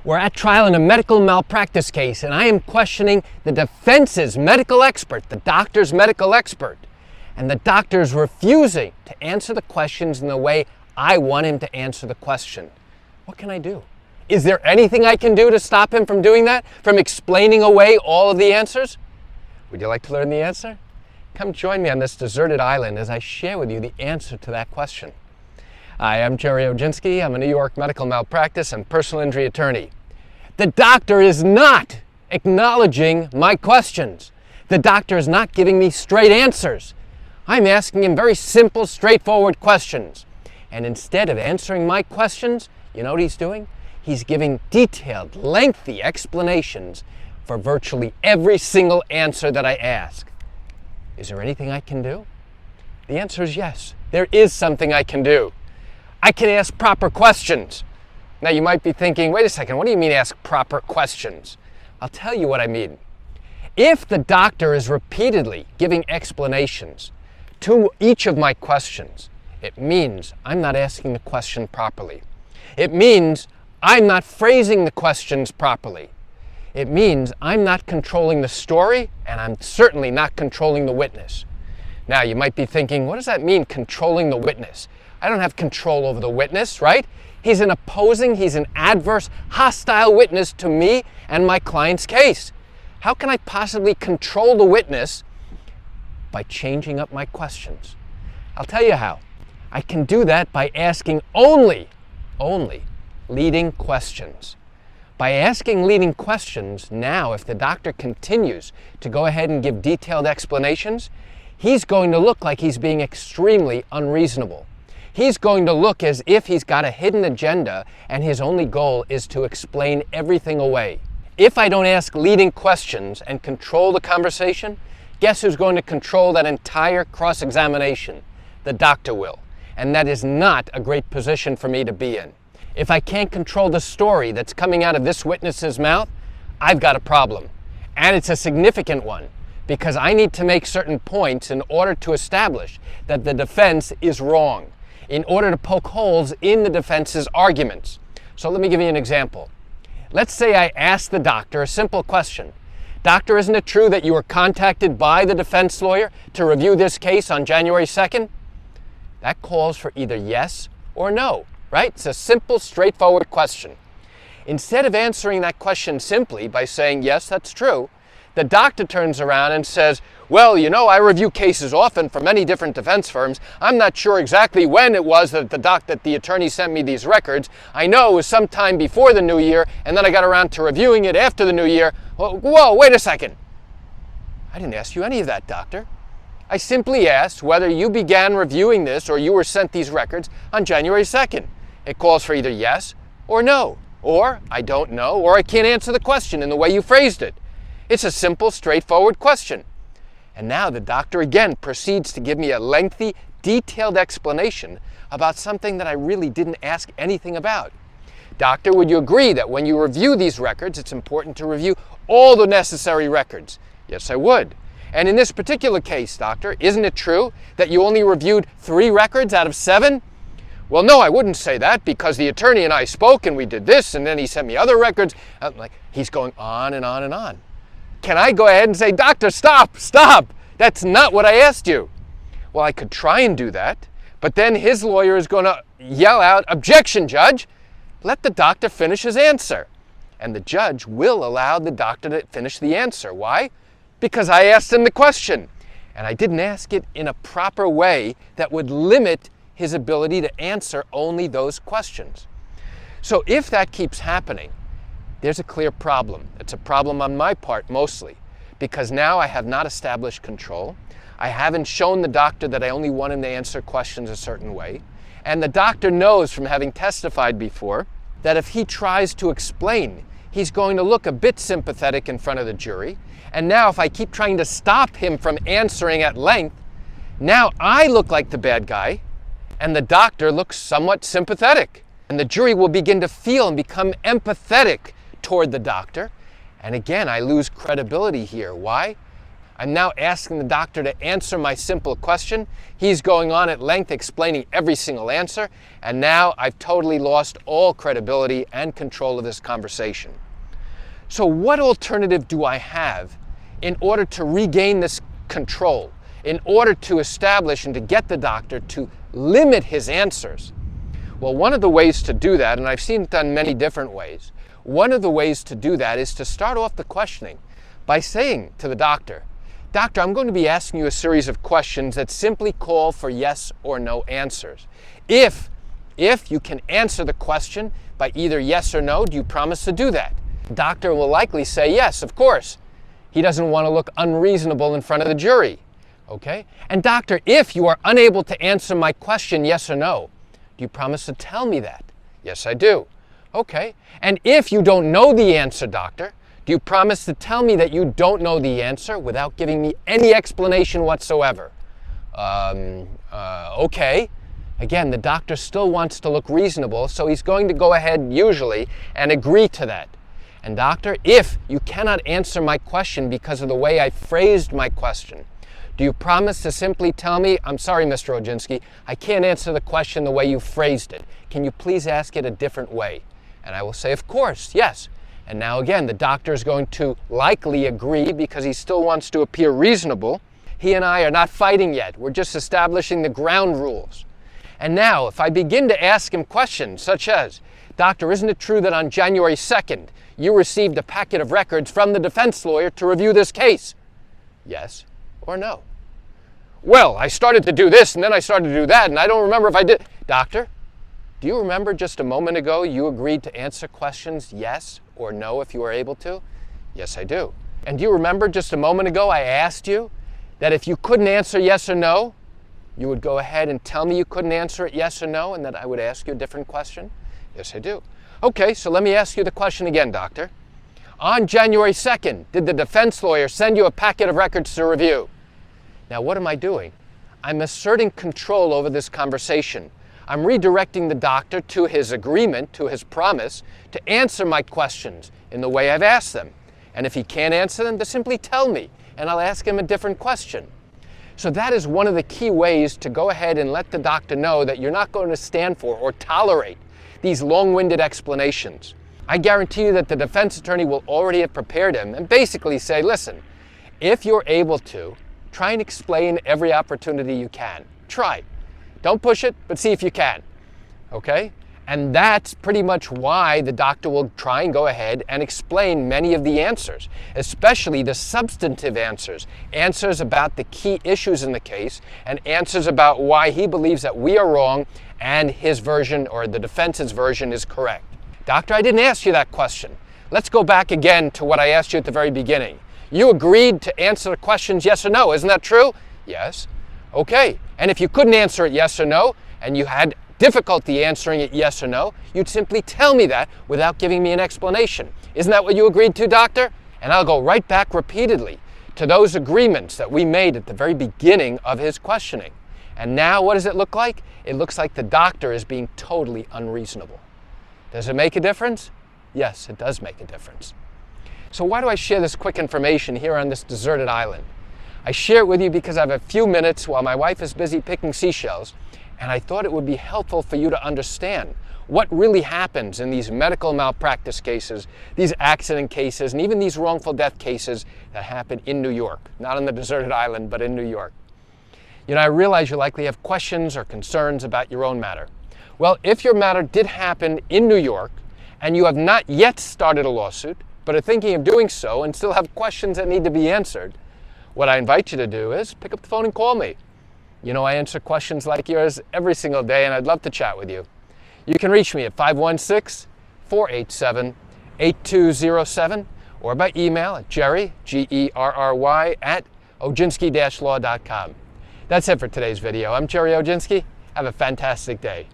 We're at trial in a medical malpractice case, and I am questioning the defense's medical expert, the doctor's medical expert. And the doctor is refusing to answer the questions in the way I want him to answer the question. What can I do? Is there anything I can do to stop him from doing that? From explaining away all of the answers? Would you like to learn the answer? Come join me on this deserted island as I share with you the answer to that question. Hi, I'm Gerry Oginski. I'm a New York medical malpractice and personal injury attorney. The doctor is not acknowledging my questions. The doctor is not giving me straight answers. I'm asking him very simple, straightforward questions. And instead of answering my questions, you know what he's doing? He's giving detailed, lengthy explanations for virtually every single answer that I ask. Is there anything I can do? The answer is yes. There is something I can do. I can ask proper questions. Now you might be thinking, wait a second, what do you mean ask proper questions? I'll tell you what I mean. If the doctor is repeatedly giving explanations to each of my questions, it means I'm not asking the question properly. It means I'm not phrasing the questions properly. It means I'm not controlling the story, and I'm certainly not controlling the witness. Now you might be thinking, what does that mean, controlling the witness? I don't have control over the witness, right? He's an adverse, hostile witness to me and my client's case. How can I possibly control the witness? By changing up my questions. I'll tell you how. I can do that by asking only leading questions. By asking leading questions, now if the doctor continues to go ahead and give detailed explanations, he's going to look like he's being extremely unreasonable. He's going to look as if he's got a hidden agenda and his only goal is to explain everything away. If I don't ask leading questions and control the conversation, guess who's going to control that entire cross-examination? The doctor will. And that is not a great position for me to be in. If I can't control the story that's coming out of this witness's mouth, I've got a problem. And it's a significant one, because I need to make certain points in order to establish that the defense is wrong, in order to poke holes in the defense's arguments. So let me give you an example. Let's say I ask the doctor a simple question. Doctor, isn't it true that you were contacted by the defense lawyer to review this case on January 2nd? That calls for either yes or no, right? It's a simple, straightforward question. Instead of answering that question simply by saying, yes, that's true, the doctor turns around and says, well, you know, I review cases often for many different defense firms. I'm not sure exactly when it was that the attorney sent me these records. I know it was sometime before the new year, and then I got around to reviewing it after the new year. Whoa, wait a second. I didn't ask you any of that, doctor. I simply asked whether you began reviewing this or you were sent these records on January 2nd. It calls for either yes or no, or I don't know, or I can't answer the question in the way you phrased it. It's a simple, straightforward question. And now the doctor again proceeds to give me a lengthy, detailed explanation about something that I really didn't ask anything about. Doctor, would you agree that when you review these records, it's important to review all the necessary records? Yes, I would. And in this particular case, doctor, isn't it true that you only reviewed 3 records out of 7? Well, no, I wouldn't say that, because the attorney and I spoke and we did this, and then he sent me other records. He's going on and on and on. Can I go ahead and say, doctor, stop, that's not what I asked you? Well, I could try and do that, but then his lawyer is going to yell out, objection, judge. Let the doctor finish his answer. And the judge will allow the doctor to finish the answer. Why? Because I asked him the question, and I didn't ask it in a proper way that would limit his ability to answer only those questions. So if that keeps happening, there's a clear problem. It's a problem on my part mostly, because now I have not established control. I haven't shown the doctor that I only want him to answer questions a certain way. And the doctor knows from having testified before that if he tries to explain, he's going to look a bit sympathetic in front of the jury. And now if I keep trying to stop him from answering at length, now I look like the bad guy, and the doctor looks somewhat sympathetic. And the jury will begin to feel and become empathetic toward the doctor. And again, I lose credibility here. Why? I'm now asking the doctor to answer my simple question. He's going on at length explaining every single answer, and now I've totally lost all credibility and control of this conversation. So what alternative do I have in order to regain this control, in order to establish and to get the doctor to limit his answers? Well, one of the ways to do that, and I've seen it done many different ways, one of the ways to do that is to start off the questioning by saying to the doctor, "Doctor, I'm going to be asking you a series of questions that simply call for yes or no answers. If you can answer the question by either yes or no, do you promise to do that?" The doctor will likely say yes, of course. He doesn't want to look unreasonable in front of the jury. Okay? And doctor, if you are unable to answer my question yes or no, do you promise to tell me that? Yes, I do. Okay. And if you don't know the answer, doctor, do you promise to tell me that you don't know the answer without giving me any explanation whatsoever? Okay. Again, the doctor still wants to look reasonable, so he's going to go ahead usually and agree to that. And doctor, if you cannot answer my question because of the way I phrased my question, do you promise to simply tell me, "I'm sorry, Mr. Oginski, I can't answer the question the way you phrased it. Can you please ask it a different way?" And I will say, "Of course, yes." And now again, the doctor is going to likely agree because he still wants to appear reasonable. He and I are not fighting yet. We're just establishing the ground rules. And now, if I begin to ask him questions such as, "Doctor, isn't it true that on January 2nd, you received a packet of records from the defense lawyer to review this case?" Yes or no? "Well, I started to do this and then I started to do that and I don't remember if I did." "Doctor, do you remember just a moment ago you agreed to answer questions yes or no if you were able to?" "Yes, I do." "And do you remember just a moment ago I asked you that if you couldn't answer yes or no, you would go ahead and tell me you couldn't answer it yes or no and that I would ask you a different question?" "Yes, I do." "Okay, so let me ask you the question again, doctor. On January 2nd, did the defense lawyer send you a packet of records to review?" Now, what am I doing? I'm asserting control over this conversation. I'm redirecting the doctor to his agreement, to his promise, to answer my questions in the way I've asked them. And if he can't answer them, to simply tell me, and I'll ask him a different question. So that is one of the key ways to go ahead and let the doctor know that you're not going to stand for or tolerate these long-winded explanations. I guarantee you that the defense attorney will already have prepared him and basically say, "Listen, if you're able to, try and explain every opportunity you can. Try. Don't push it, but see if you can." Okay? And that's pretty much why the doctor will try and go ahead and explain many of the answers, especially the substantive answers, answers about the key issues in the case, and answers about why he believes that we are wrong and his version or the defense's version is correct. "Doctor, I didn't ask you that question. Let's go back again to what I asked you at the very beginning. You agreed to answer the questions yes or no, isn't that true?" "Yes." "Okay, and if you couldn't answer it yes or no, and you had difficulty answering it yes or no, you'd simply tell me that without giving me an explanation. Isn't that what you agreed to, doctor?" And I'll go right back repeatedly to those agreements that we made at the very beginning of his questioning. And now what does it look like? It looks like the doctor is being totally unreasonable. Does it make a difference? Yes, it does make a difference. So why do I share this quick information here on this deserted island? I share it with you because I have a few minutes while my wife is busy picking seashells, and I thought it would be helpful for you to understand what really happens in these medical malpractice cases, these accident cases, and even these wrongful death cases that happen in New York. Not on the deserted island, but in New York. You know, I realize you likely have questions or concerns about your own matter. Well, if your matter did happen in New York, and you have not yet started a lawsuit, but are thinking of doing so and still have questions that need to be answered, what I invite you to do is pick up the phone and call me. You know, I answer questions like yours every single day, and I'd love to chat with you. You can reach me at 516-487-8207 or by email at Gerry, Gerry, at Oginski-law.com. That's it for today's video. I'm Gerry Oginski. Have a fantastic day.